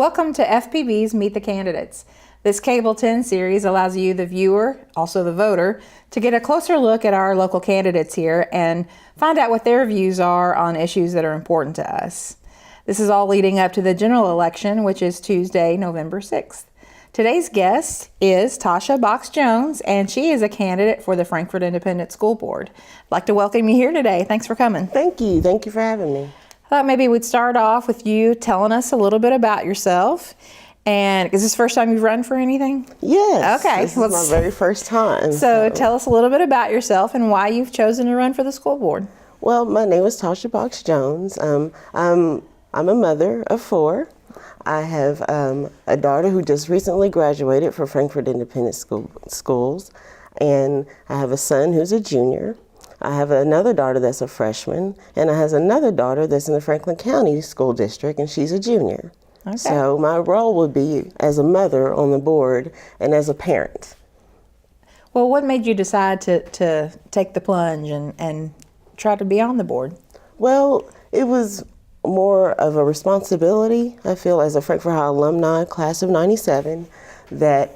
Welcome to FPB's Meet the Candidates. This Cable 10 series allows you, the viewer, also the voter, to get a closer look at our local candidates here and find out what their views are on issues that are important to us. This is all leading up to the general election, which is Tuesday, November 6th. Today's guest is Tasha Box-Jones, and she is a candidate for the Frankfort Independent School Board. I'd like to welcome you here today. Thanks for coming. Thank you. Thank you for having me. I thought maybe we'd start off with you telling us a little bit about yourself. And is this the first time you've run for anything? Yes. Okay. This is my very first time. So tell us a little bit about yourself and why you've chosen to run for the school board. Well, my name is Tasha Box-Jones. I'm a mother of 4. I have a daughter who just recently graduated from Frankfort Independent Schools, and I have a son who's a junior. I have another daughter that's a freshman, and I have another daughter that's in the Franklin County School District, and she's a junior. Okay. So my role would be as a mother on the board and as a parent. Well, what made you decide to take the plunge and try to be on the board? Well, it was more of a responsibility, I feel, as a Frankfort High alumni, class of 97, that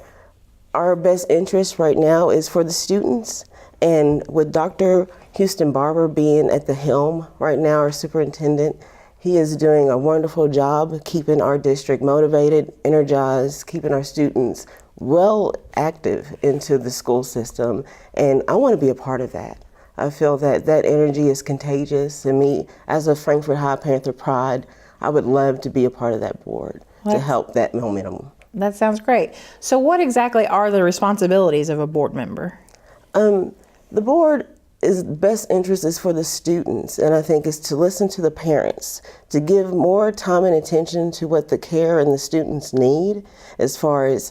our best interest right now is for the students. And with Dr. Houston Barber being at the helm right now, our superintendent, he is doing a wonderful job keeping our district motivated, energized, keeping our students well active into the school system. And I want to be a part of that. I feel that that energy is contagious, and me, as a Frankfort High Panther Pride, I would love to be a part of that board to help that momentum. That sounds great. So what exactly are the responsibilities of a board member? The board is best interest is for the students, and I think is to listen to the parents, to give more time and attention to what the care and the students need as far as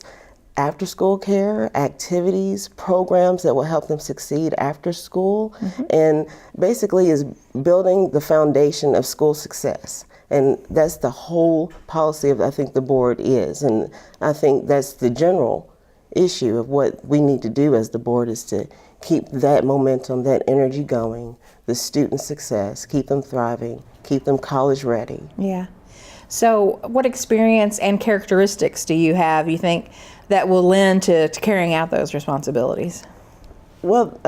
after-school care, activities, programs that will help them succeed after school, and basically is building the foundation of school success. And that's the whole policy of, I think, the board is. And I think that's the general issue of what we need to do as the board is to keep that momentum, that energy going, the student success, keep them thriving, keep them college ready. Yeah. So what experience and characteristics do you have, you think, that will lend to carrying out those responsibilities? Well,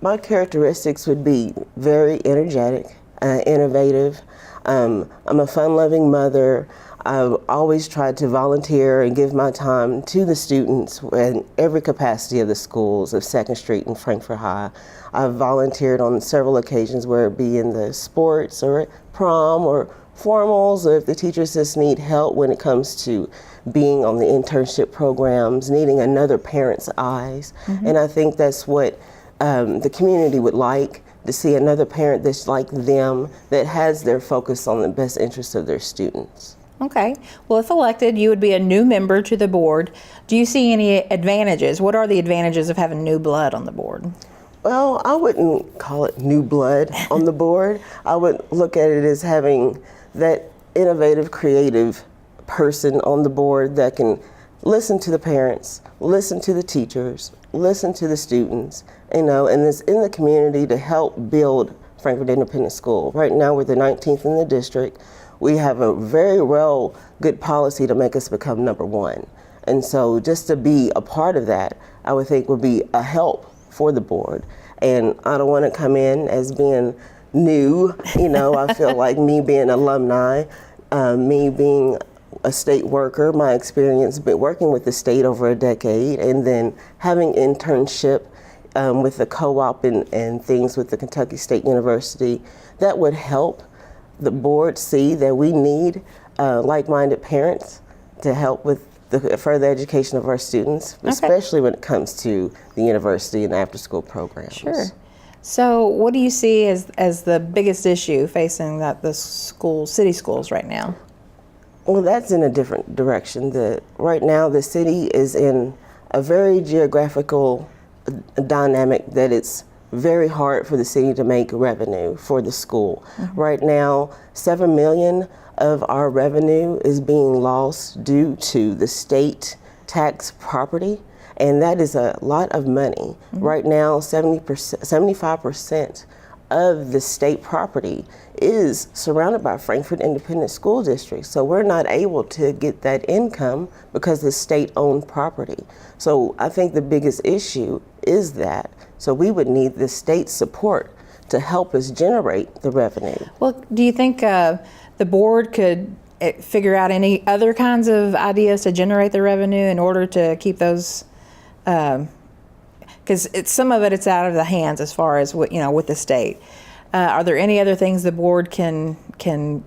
my characteristics would be very energetic, innovative. I'm a fun-loving mother. I've always tried to volunteer and give my time to the students in every capacity of the schools of 2nd Street and Frankfort High. I've volunteered on several occasions, where it be in the sports or at prom or formals, or if the teachers just need help when it comes to being on the internship programs, needing another parent's eyes. And I think that's what the community would like, to see another parent that's like them, that has their focus on the best interests of their students. Okay. Well, if elected, you would be a new member to the board. Do you see any advantages? What are the advantages of having new blood on the board? Well, I wouldn't call it new blood on the board. I would look at it as having that innovative, creative person on the board that can listen to the parents, listen to the teachers, listen to the students, and is in the community to help build Frankfort Independent School. Right now, we're the 19th in the district. We have a very good policy to make us become number 1. And so just to be a part of that, I would think would be a help for the board. And I don't want to come in as being new, I feel like me being alumni, me being a state worker, my experience been working with the state over a decade, and then having internship with the co-op and things with the Kentucky State University, that would help the board see that we need like-minded parents to help with the further education of our students, especially when it comes to the university and after-school programs. Sure. So what do you see as the biggest issue facing the city schools right now? Well, that's in a different direction. Right now, the city is in a very geographical dynamic that it's very hard for the city to make revenue for the school. Right now, $7 million of our revenue is being lost due to the state tax property, and that is a lot of money. Right now, 75% of the state property is surrounded by Frankfort Independent School District. So we're not able to get that income because it's state-owned property. So I think the biggest issue is that. So we would need the state support to help us generate the revenue. Well, do you think the board could figure out any other kinds of ideas to generate the revenue in order to keep those? Because some of it's out of the hands as far as with the state. Are there any other things the board can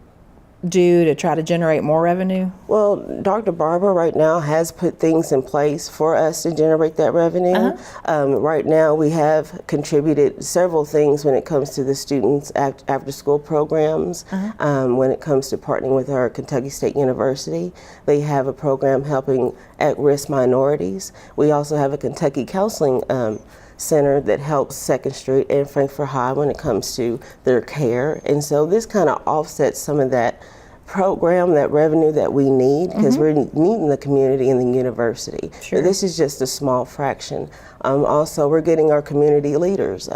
do to try to generate more revenue? Well, Dr. Barber right now has put things in place for us to generate that revenue. Right now we have contributed several things when it comes to the students' after school programs. When it comes to partnering with our Kentucky State University, they have a program helping at-risk minorities. We also have a Kentucky Counseling Center that helps 2nd Street and Frankfort High when it comes to their care. And so this kind of offsets some of that program, that revenue that we need, because we're needing the community and the university. Sure. This is just a small fraction. Also, we're getting our community leaders.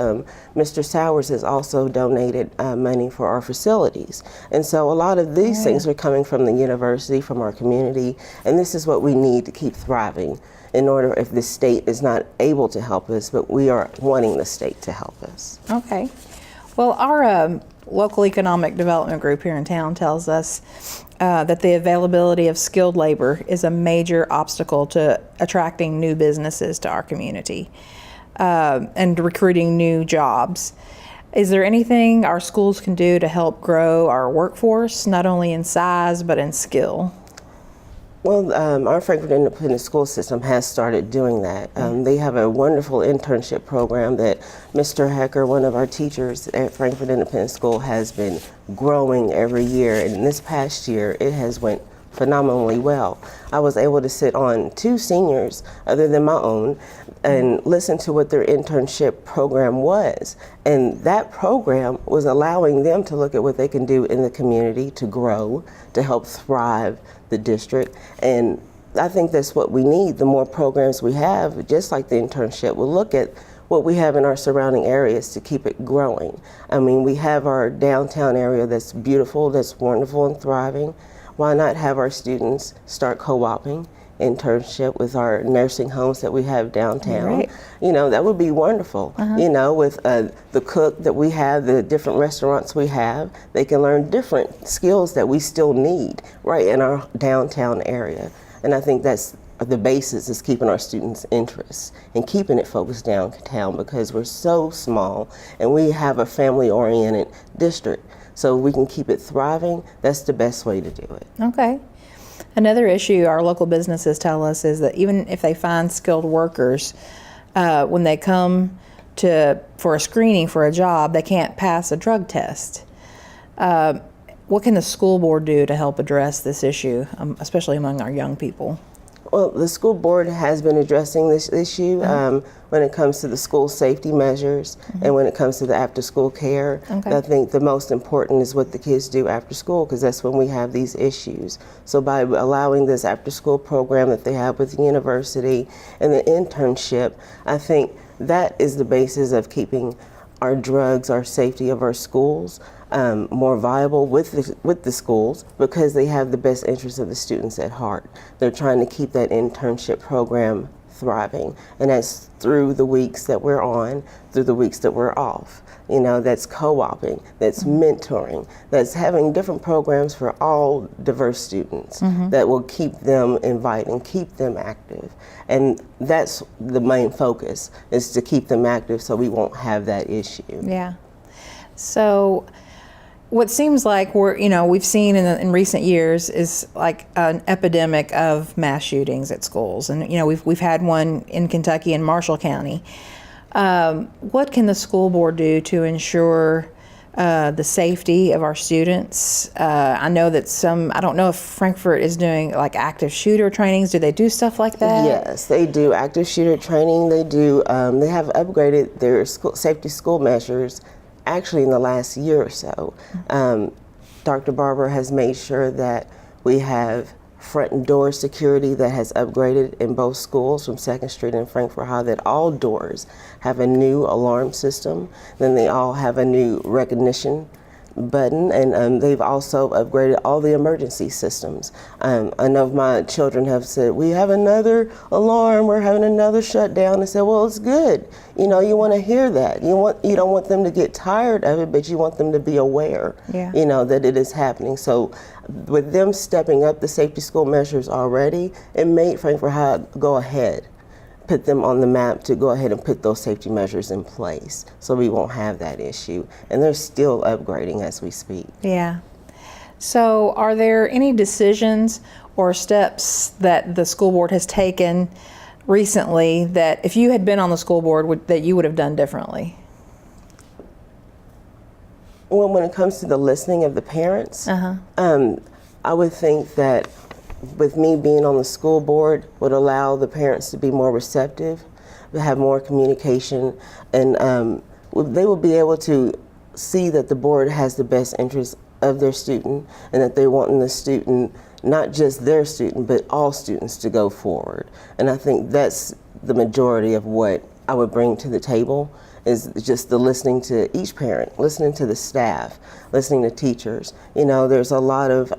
Mr. Sowers has also donated money for our facilities. And so a lot of these things are coming from the university, from our community, and this is what we need to keep thriving in order if the state is not able to help us, but we are wanting the state to help us. Okay. Well, our local economic development group here in town tells us that the availability of skilled labor is a major obstacle to attracting new businesses to our community and recruiting new jobs. Is there anything our schools can do to help grow our workforce, not only in size but in skill? Well, our Frankfort Independent School System has started doing that. They have a wonderful internship program that Mr. Hecker, one of our teachers at Frankfort Independent School, has been growing every year. And this past year, it has went phenomenally well. I was able to sit on 2 seniors, other than my own, and listen to what their internship program was. And that program was allowing them to look at what they can do in the community to grow, to help thrive the district. And I think that's what we need. The more programs we have, just like the internship, we'll look at what we have in our surrounding areas to keep it growing. I mean, we have our downtown area that's beautiful, that's wonderful and thriving. Why not have our students start co-oping internship with our nursing homes that we have downtown? Right. You know, that would be wonderful. You know, with the cook that we have, the different restaurants we have, they can learn different skills that we still need right in our downtown area. And I think that's the basis, is keeping our students' interests and keeping it focused downtown, because we're so small and we have a family-oriented district. So we can keep it thriving. That's the best way to do it. Okay. Another issue our local businesses tell us is that even if they find skilled workers, when they come for a screening for a job, they can't pass a drug test. What can the school board do to help address this issue, especially among our young people? Well, the school board has been addressing this issue when it comes to the school safety measures and when it comes to the after-school care. Okay. I think the most important is what the kids do after school, because that's when we have these issues. So by allowing this after-school program that they have with the university and the internship, I think that is the basis of keeping our drugs, our safety of our schools more viable with the schools, because they have the best interests of the students at heart. They're trying to keep that internship program thriving, and that's through the weeks that we're on, through the weeks that we're off. You know, that's co-oping, that's mentoring, that's having different programs for all diverse students that will keep them invited and keep them active. And that's the main focus, is to keep them active so we won't have that issue. Yeah. So what seems like we've seen in recent years is like an epidemic of mass shootings at schools, and we've had one in Kentucky in Marshall County. What can the school board do to ensure the safety of our students? I know that I don't know if Frankfort is doing like active shooter trainings. Do they do stuff like that? Yes, they do active shooter training. They do. They have upgraded their safety school measures actually in the last year or so. Dr. Barber has made sure that we have front door security that has upgraded in both schools from 2nd Street and Frankfort High, that all doors have a new alarm system. Then they all have a new recognition button, and they've also upgraded all the emergency systems. I know my children have said, we have another alarm, we're having another shutdown. I said, well, it's good. You know, you want to hear that. You don't want them to get tired of it, but you want them to be aware, you know, that it is happening. So with them stepping up the safety school measures already, it made Frankfort High go ahead, put them on the map to go ahead and put those safety measures in place so we won't have that issue. And they're still upgrading as we speak. Yeah. So are there any decisions or steps that the school board has taken recently that if you had been on the school board that you would have done differently? Well, when it comes to the listening of the parents, I would think that with me being on the school board would allow the parents to be more receptive, to have more communication, and they will be able to see that the board has the best interest of their student and that they want the student, not just their student, but all students to go forward. And I think that's the majority of what I would bring to the table, is just the listening to each parent, listening to the staff, listening to teachers. You know, there's a lot of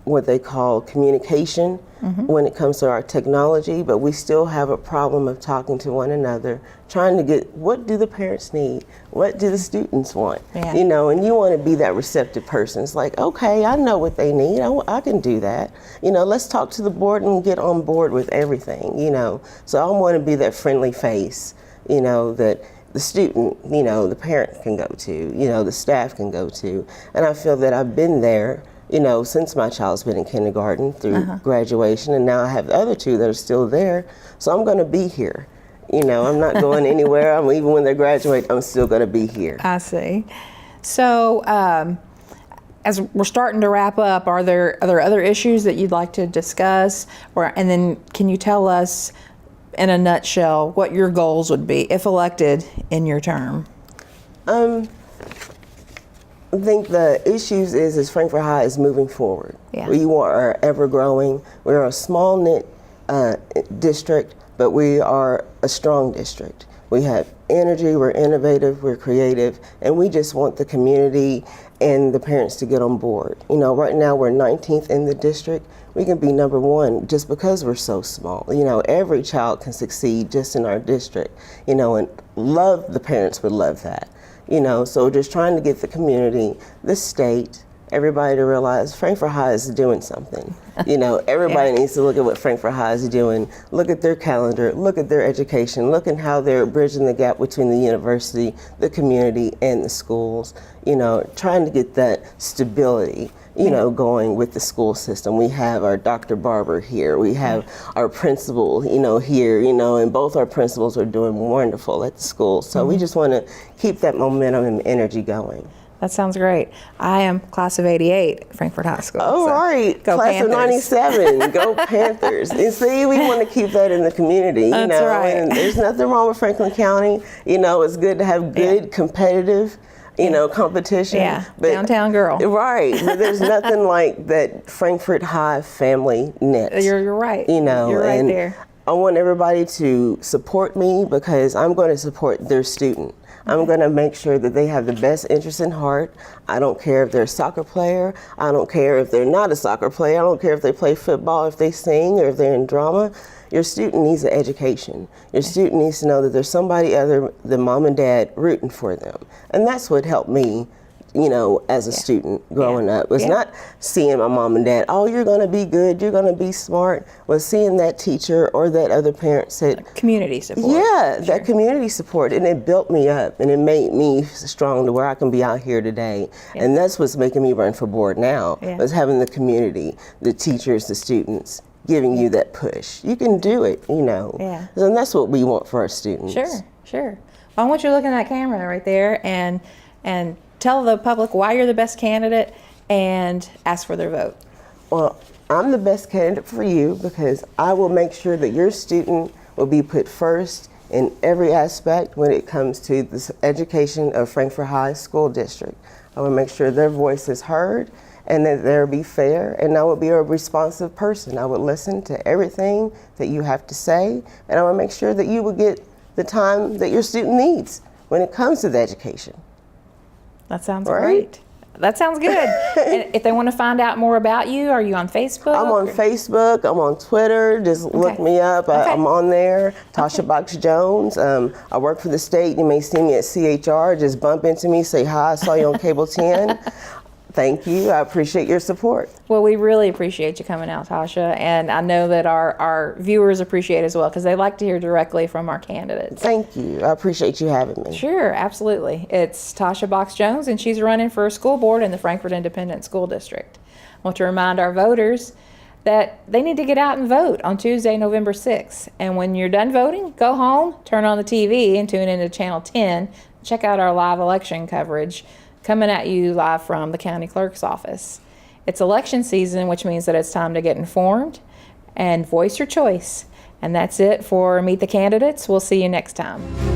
what they call communication when it comes to our technology, but we still have a problem of talking to one another, trying to get, what do the parents need? What do the students want? You know, and you want to be that receptive person. It's like, okay, I know what they need. I can do that. You know, let's talk to the board and get on board with everything, you know. So I want to be that friendly face, you know, that the student, you know, the parent can go to, you know, the staff can go to. And I feel that I've been there, you know, since my child's been in kindergarten through graduation, and now I have the other two that are still there. So I'm going to be here. You know, I'm not going anywhere. Even when they graduate, I'm still going to be here. I see. So as we're starting to wrap up, are there other issues that you'd like to discuss? And then can you tell us in a nutshell what your goals would be if elected in your term? I think the issues is Frankfort High is moving forward. We are ever growing. We're a small knit district, but we are a strong district. We have energy, we're innovative, we're creative, and we just want the community and the parents to get on board. You know, right now we're 19th in the district. We can be number 1 just because we're so small. You know, every child can succeed just in our district. You know, and the parents would love that. You know, so just trying to get the community, the state, everybody to realize Frankfort High is doing something. You know, everybody needs to look at what Frankfort High is doing, look at their calendar, look at their education, look at how they're bridging the gap between the university, the community, and the schools. You know, trying to get that stability, you know, going with the school system. We have our Dr. Barber here. We have our principal, you know, here, you know, and both our principals are doing wonderful at the school. So we just want to keep that momentum and energy going. That sounds great. I am class of '88 at Frankfort High School. Oh, so right. Go class Panthers. of '97. Go Panthers. And see, we want to keep that in the community, you That's know. right. And there's nothing wrong with Franklin County. You know, it's good to have good competitive, you know, competition. But, downtown girl. Right. But there's nothing like that Frankfort High family knit. You're right. You know, you're right and there. I want everybody to support me because I'm going to support their student. I'm going to make sure that they have the best interest in heart. I don't care if they're a soccer player. I don't care if they're not a soccer player. I don't care if they play football, if they sing, or if they're in drama. Your student needs an education. Your student needs to know that there's somebody other than mom and dad rooting for them. And that's what helped me, you know, as a student growing up. Was not seeing my mom and dad, oh, you're going to be good, you're going to be smart. Was seeing that teacher or that other parent said, community support. Yeah, that community support. And it built me up and it made me strong to where I can be out here today. And that's what's making me run for board now, was having the community, the teachers, the students, giving you that push. You can do it, you know. And that's what we want for our students. Sure. Well, I want you to look in that camera right there and tell the public why you're the best candidate and ask for their vote. Well, I'm the best candidate for you because I will make sure that your student will be put first in every aspect when it comes to the education of Frankfort High School District. I would make sure their voice is heard and that they'll be fair, and I would be a responsive person. I would listen to everything that you have to say, and I would make sure that you would get the time that your student needs when it comes to the education. That sounds Right? great. That sounds good. And if they want to find out more about you, are you on Facebook? I'm on Facebook, I'm on Twitter, just look Okay. me up. Okay. I'm on there, Tasha Box Jones. I work for the state. You may see me at CHR, just bump into me, say hi, I saw you on Cable 10. Thank you, I appreciate your support. Well, we really appreciate you coming out, Tasha, and I know that our viewers appreciate it as well because they like to hear directly from our candidates. Thank you, I appreciate you having me. Sure, absolutely. It's Tasha Box Jones, and she's running for school board in the Frankfort Independent School District. I want to remind our voters that they need to get out and vote on Tuesday, November 6th. And when you're done voting, go home, turn on the TV, and tune into Channel 10. Check out our live election coverage coming at you live from the county clerk's office. It's election season, which means that it's time to get informed and voice your choice. And that's it for Meet the Candidates. We'll see you next time.